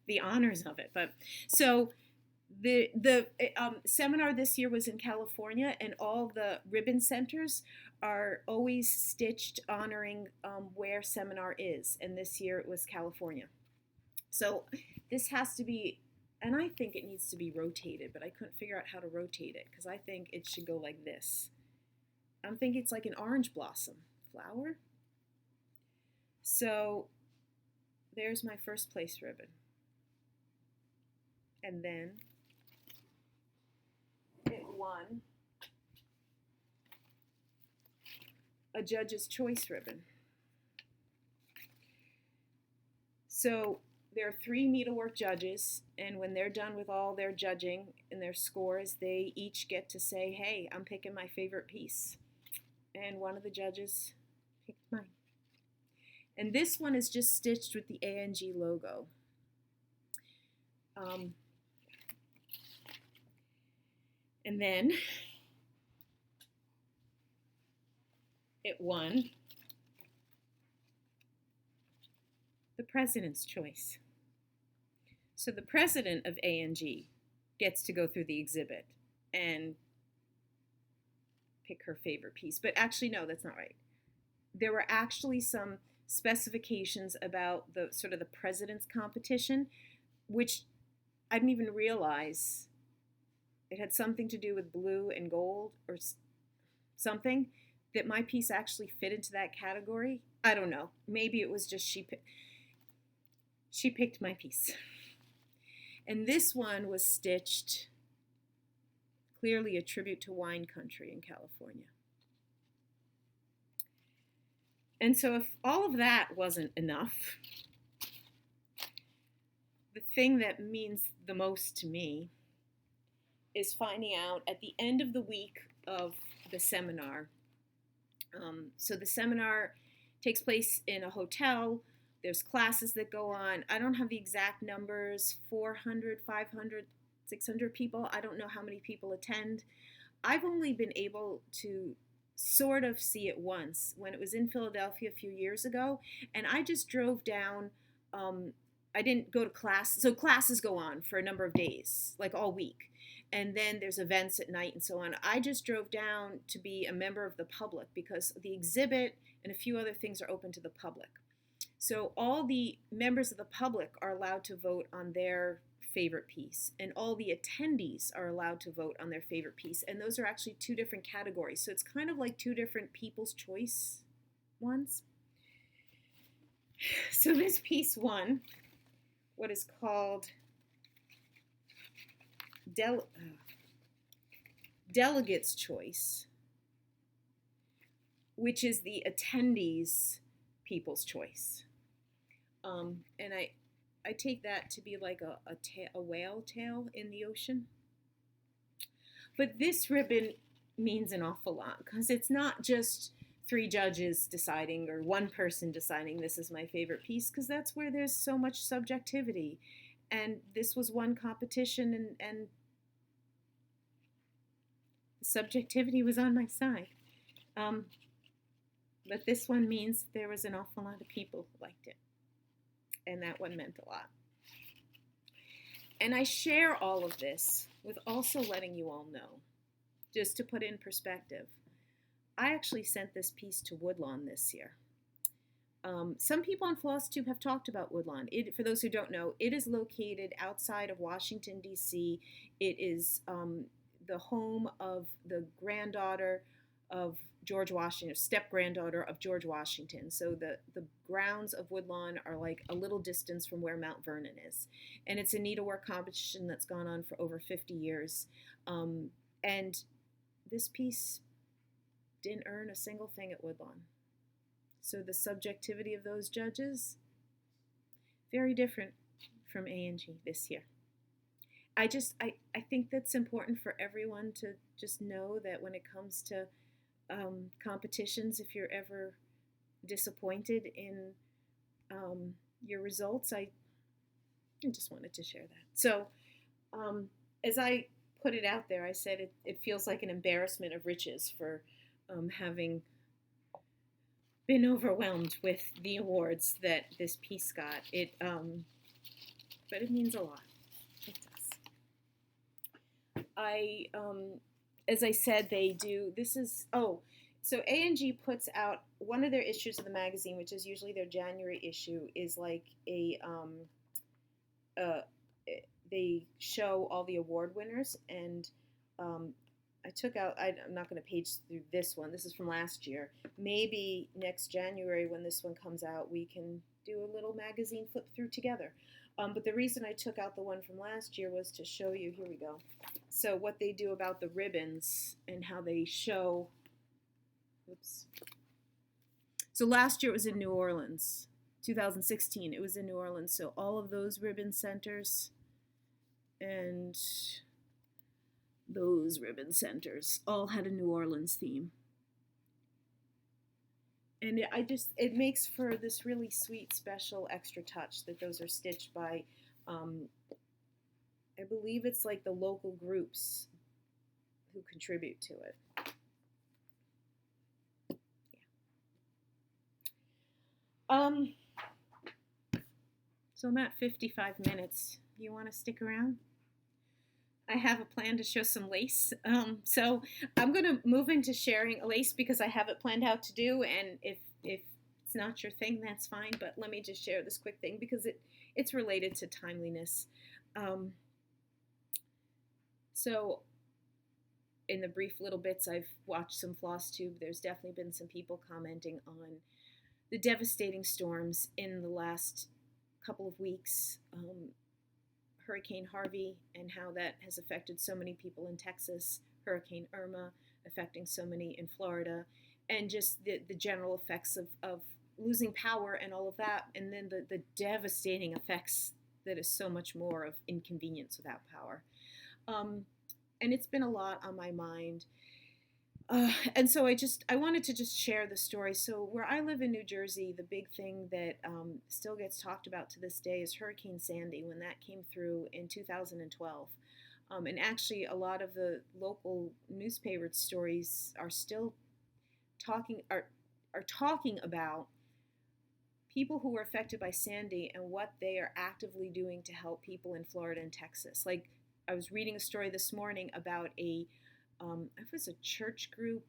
the honors of it. But so the seminar this year was in California, and all the ribbon centers are always stitched honoring where seminar is, and this year it was California. So this has to be, and I think it needs to be rotated, but I couldn't figure out how to rotate it because I think it should go like this. I'm thinking it's like an orange blossom flower. So there's my first place ribbon. And then it won a Judge's Choice ribbon. So there are 3 needlework judges, and when they're done with all their judging and their scores, they each get to say, hey, I'm picking my favorite piece. And one of the judges picked mine. And this one is just stitched with the A&G logo. Um, and then it won the President's Choice. So the president of A&G gets to go through the exhibit and pick her favorite piece. But actually, no, that's not right. There were actually some specifications about the sort of the president's competition, which I didn't even realize it had something to do with blue and gold or something, that my piece actually fit into that category. I don't know. Maybe it was just she picked my piece. And this one was stitched, clearly a tribute to wine country in California. And so if all of that wasn't enough, the thing that means the most to me is finding out at the end of the week of the seminar. So the seminar takes place in a hotel. There's classes that go on. I don't have the exact numbers, 400, 500, 600 people. I don't know how many people attend. I've only been able to sort of see it once when it was in Philadelphia a few years ago. And I just drove down. I didn't go to class. So classes go on for a number of days, like all week. And then there's events at night and so on. I just drove down to be a member of the public because the exhibit and a few other things are open to the public. So all the members of the public are allowed to vote on their favorite piece, and all the attendees are allowed to vote on their favorite piece. And those are actually two different categories. So it's kind of like two different People's Choice ones. So this piece won what is called Delegate's Choice, which is the attendees' People's Choice. And I take that to be like a whale tail in the ocean. But this ribbon means an awful lot because it's not just 3 judges deciding or one person deciding this is my favorite piece, because that's where there's so much subjectivity. And this was one competition, and the subjectivity was on my side. But this one means there was an awful lot of people who liked it. And that one meant a lot. And I share all of this with also letting you all know, just to put it in perspective, I actually sent this piece to Woodlawn this year. Some people on Flosstube have talked about Woodlawn. For those who don't know, it is located outside of Washington, D.C. It is the home of the granddaughter of George Washington, step-granddaughter of George Washington. So the grounds of Woodlawn are like a little distance from where Mount Vernon is. And it's a needlework competition that's gone on for over 50 years. And this piece didn't earn a single thing at Woodlawn. So the subjectivity of those judges, very different from A&G this year. I think that's important for everyone to just know that when it comes to competitions, if you're ever disappointed in your results, I just wanted to share that. So as I put it out there, I said it feels like an embarrassment of riches for having been overwhelmed with the awards that this piece got. But it means a lot. It does. As I said, they do, so A&G puts out one of their issues of the magazine, which is usually their January issue, is like they show all the award winners, and I took out, I'm not going to page through this one, this is from last year. Maybe next January when this one comes out, we can do a little magazine flip through together. But the reason I took out the one from last year was to show you, here we go. So what they do about the ribbons and how they show, oops. So last year it was in New Orleans, 2016, it was in New Orleans. So all of those ribbon centers and those ribbon centers all had a New Orleans theme. And it makes for this really sweet, special, extra touch that those are stitched by I believe it's like the local groups who contribute to it. Um, so I'm at 55 minutes. You want to stick around? I have a plan to show some lace. So I'm going to move into sharing a lace because I have it planned out to do. And if it's not your thing, that's fine. But let me just share this quick thing because it's related to timeliness. So in the brief little bits I've watched some Flosstube, there's definitely been some people commenting on the devastating storms in the last couple of weeks. Hurricane Harvey and how that has affected so many people in Texas, Hurricane Irma affecting so many in Florida, and just the general effects of losing power and all of that, and then the devastating effects that is so much more of inconvenience without power. And it's been a lot on my mind. And so I wanted to just share the story. So where I live in New Jersey, the big thing that still gets talked about to this day is Hurricane Sandy, when that came through in 2012. And actually, a lot of the local newspaper stories are still talking about people who were affected by Sandy and what they are actively doing to help people in Florida and Texas. Like, I was reading a story this morning about it was a church group.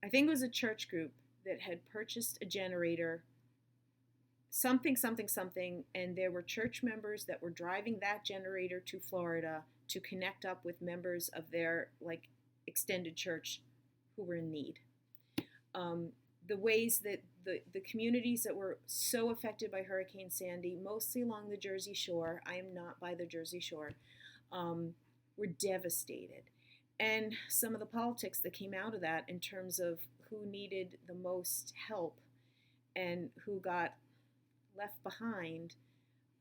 I think it was a church group that had purchased a generator, something, and there were church members that were driving that generator to Florida to connect up with members of their extended church who were in need. The ways that the communities that were so affected by Hurricane Sandy, mostly along the Jersey Shore, I am not by the Jersey Shore, were devastated. And some of the politics that came out of that in terms of who needed the most help and who got left behind,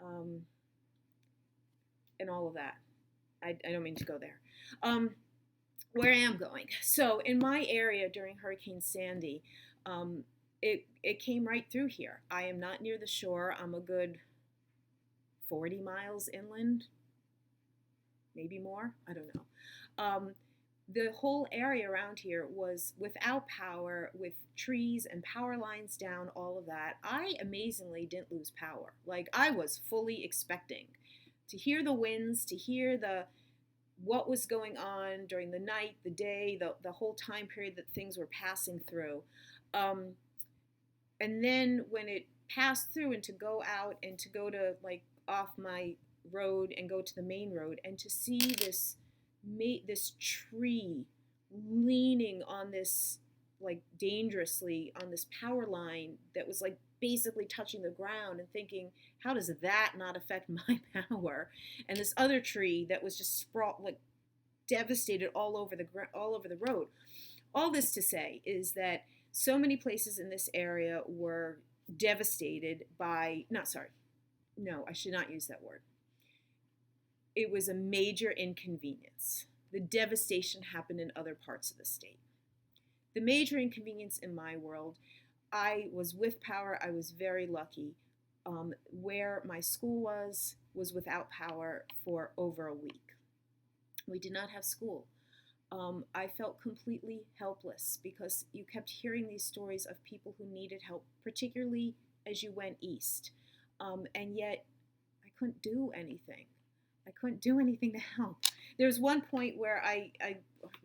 and all of that. I don't mean to go there. Where I am going. So in my area during Hurricane Sandy, it came right through here. I am not near the shore. I'm a good 40 miles inland, maybe more. I don't know. The whole area around here was without power, with trees and power lines down, all of that. I amazingly didn't lose power. Like, I was fully expecting to hear the winds, to hear what was going on during the night, the day, the whole time period that things were passing through. And then when it passed through, and to go out and to go to off my road and go to the main road, and to see this tree leaning on this dangerously on this power line that was basically touching the ground, and thinking, how does that not affect my power? And this other tree that was just devastated all over the road. All this to say is that so many places in this area were devastated by, I should not use that word. It was a major inconvenience. The devastation happened in other parts of the state. The major inconvenience in my world, I was with power. I was very lucky. Where my school was without power for over a week. We did not have school. I felt completely helpless because you kept hearing these stories of people who needed help, particularly as you went east. And yet I couldn't do anything. I couldn't do anything to help. There was one point where a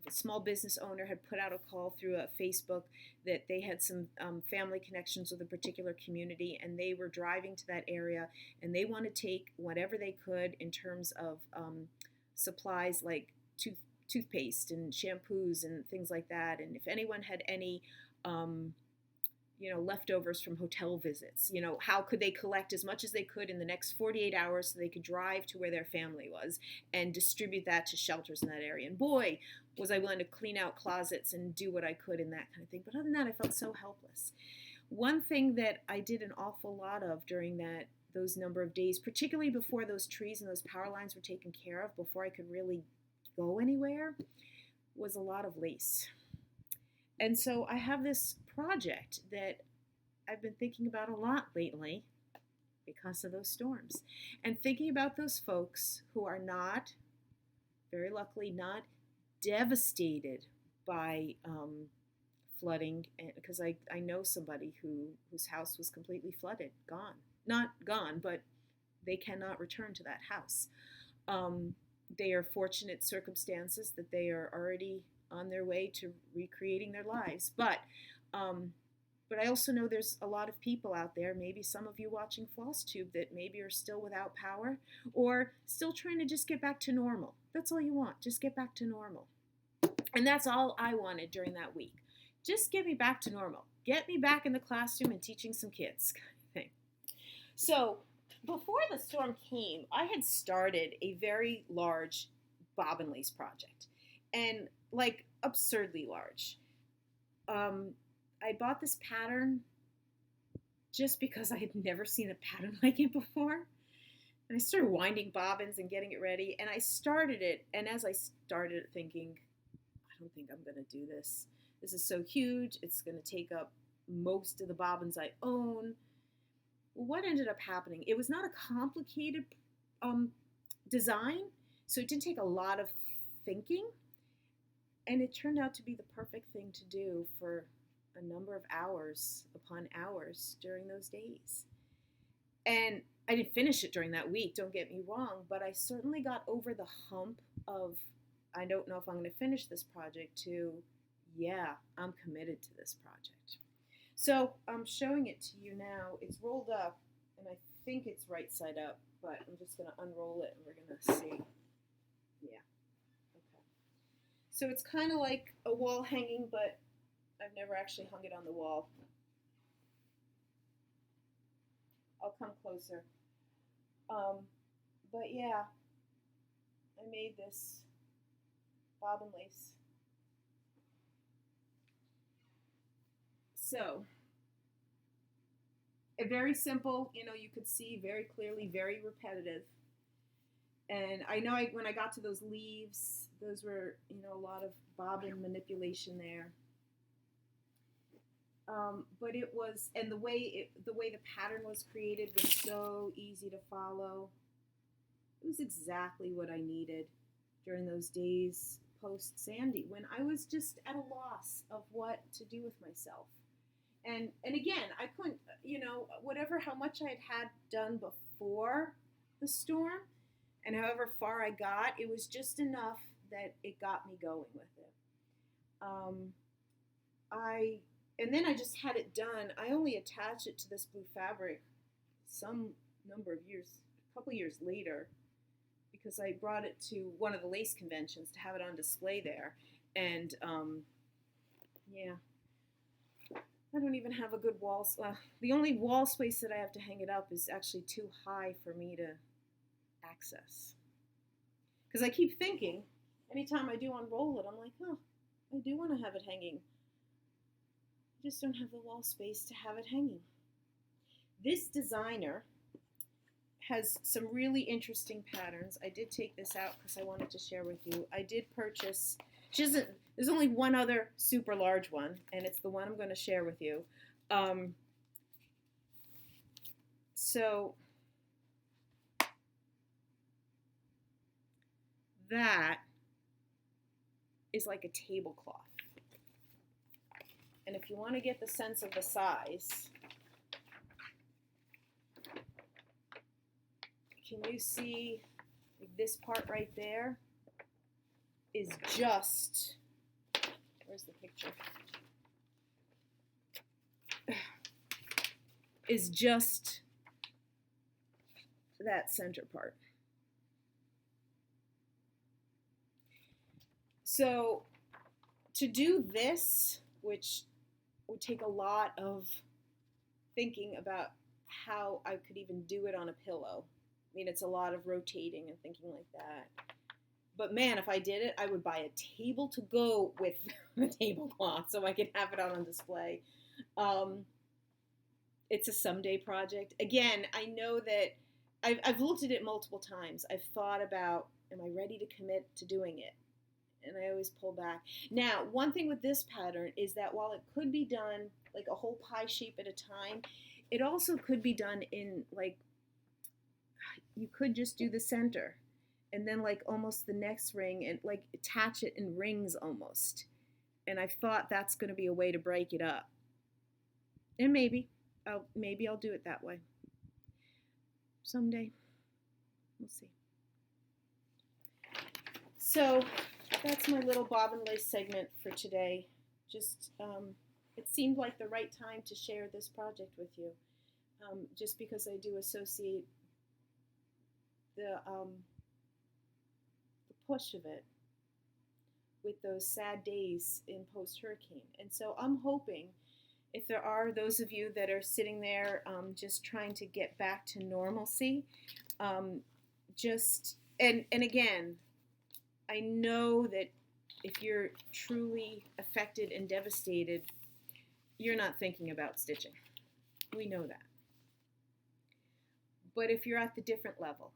small business owner had put out a call through a Facebook that they had some family connections with a particular community, and they were driving to that area, and they want to take whatever they could in terms of supplies like toothpaste and shampoos and things like that. And if anyone had any leftovers from hotel visits, how could they collect as much as they could in the next 48 hours so they could drive to where their family was and distribute that to shelters in that area. And boy, was I willing to clean out closets and do what I could in that kind of thing. But other than that, I felt so helpless. One thing that I did an awful lot of during those number of days, particularly before those trees and those power lines were taken care of, before I could really go anywhere, was a lot of lace. And so I have this project that I've been thinking about a lot lately, because of those storms. And thinking about those folks who are not, very luckily, not devastated by flooding, because I know somebody whose house was completely flooded, gone. Not gone, but they cannot return to that house. They are fortunate circumstances that they are already on their way to recreating their lives. But I also know there's a lot of people out there, maybe some of you watching Flosstube, that maybe are still without power or still trying to just get back to normal. That's all you want, just get back to normal. And that's all I wanted during that week. Just get me back to normal. Get me back in the classroom and teaching some kids, kind of thing. So before the storm came, I had started a very large bobbin lace project, and like absurdly large. I bought this pattern just because I had never seen a pattern like it before. And I started winding bobbins and getting it ready, and I started it, and as I started it, thinking, I don't think I'm going to do this. This is so huge, it's going to take up most of the bobbins I own. What ended up happening, it was not a complicated design, so it didn't take a lot of thinking, and it turned out to be the perfect thing to do for a number of hours upon hours during those days. And I didn't finish it during that week, don't get me wrong, but I certainly got over the hump of, I don't know if I'm going to finish this project, to, yeah, I'm committed to this project. So I'm showing it to you now. It's rolled up, and I think it's right side up, but I'm just going to unroll it, and we're going to see. Yeah. Okay. So it's kind of like a wall hanging, but I've never actually hung it on the wall. I'll come closer. But yeah, I made this bobbin lace. So, very simple, you could see very clearly, very repetitive. And I know when I got to those leaves, those were, a lot of bobbin manipulation there. But it was, and the way the pattern was created was so easy to follow. It was exactly what I needed during those days post Sandy, when I was just at a loss of what to do with myself. And again, I couldn't, how much I had done before the storm, and however far I got, it was just enough that it got me going with it. And then I just had it done. I only attached it to this blue fabric some number of years, a couple years later, because I brought it to one of the lace conventions to have it on display there. And yeah, I don't even have a good wall. The only wall space that I have to hang it up is actually too high for me to access. Because I keep thinking, anytime I do unroll it, I'm like, oh, I do want to have it hanging. I just don't have the wall space to have it hanging. This designer has some really interesting patterns. I did take this out because I wanted to share with you. I did purchase, there's only one other super large one, and it's the one I'm going to share with you. So that is like a tablecloth. And if you want to get the sense of the size, can you see this part right there is just, where's the picture? Is just that center part. So to do this, which would take a lot of thinking about how I could even do it on a pillow. I mean, it's a lot of rotating and thinking like that. But man, if I did it, I would buy a table to go with the tablecloth so I could have it on display. It's a someday project. Again, I know that I've looked at it multiple times. I've thought about, am I ready to commit to doing it? And I always pull back. Now, one thing with this pattern is that while it could be done like a whole pie shape at a time, it also could be done in like you could just do the center and then like almost the next ring and like attach it in rings almost. And I thought that's going to be a way to break it up. And maybe I'll do it that way. Someday. We'll see. So that's my little bobbin lace segment for today. Just it seemed like the right time to share this project with you, just because I do associate the push of it with those sad days in post-hurricane. And so I'm hoping, if there are those of you that are sitting there just trying to get back to normalcy, and again, I know that if you're truly affected and devastated, you're not thinking about stitching. We know that. But if you're at the different level,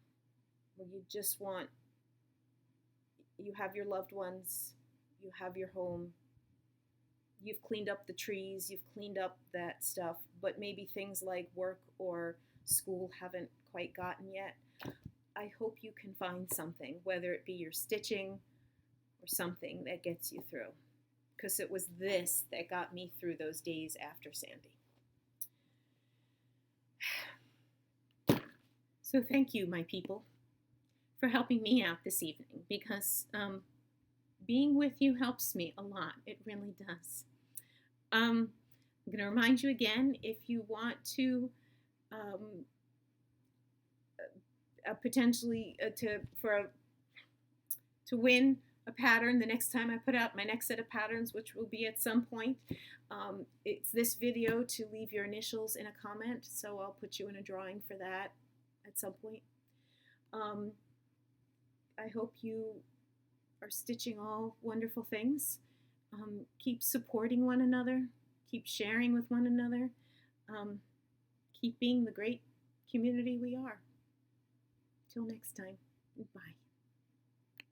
where you just want, you have your loved ones, you have your home, you've cleaned up the trees, you've cleaned up that stuff, but maybe things like work or school haven't quite gotten yet, I hope you can find something, whether it be your stitching or something that gets you through. Because it was this that got me through those days after Sandy. So thank you, my people, for helping me out this evening, because being with you helps me a lot. It really does. I'm going to remind you again, if you want to potentially to win a pattern the next time I put out my next set of patterns, which will be at some point, it's this video to leave your initials in a comment, so I'll put you in a drawing for that at some point. I hope you are stitching all wonderful things. Keep supporting one another, keep sharing with one another, keep being the great community we are. Till next time, bye.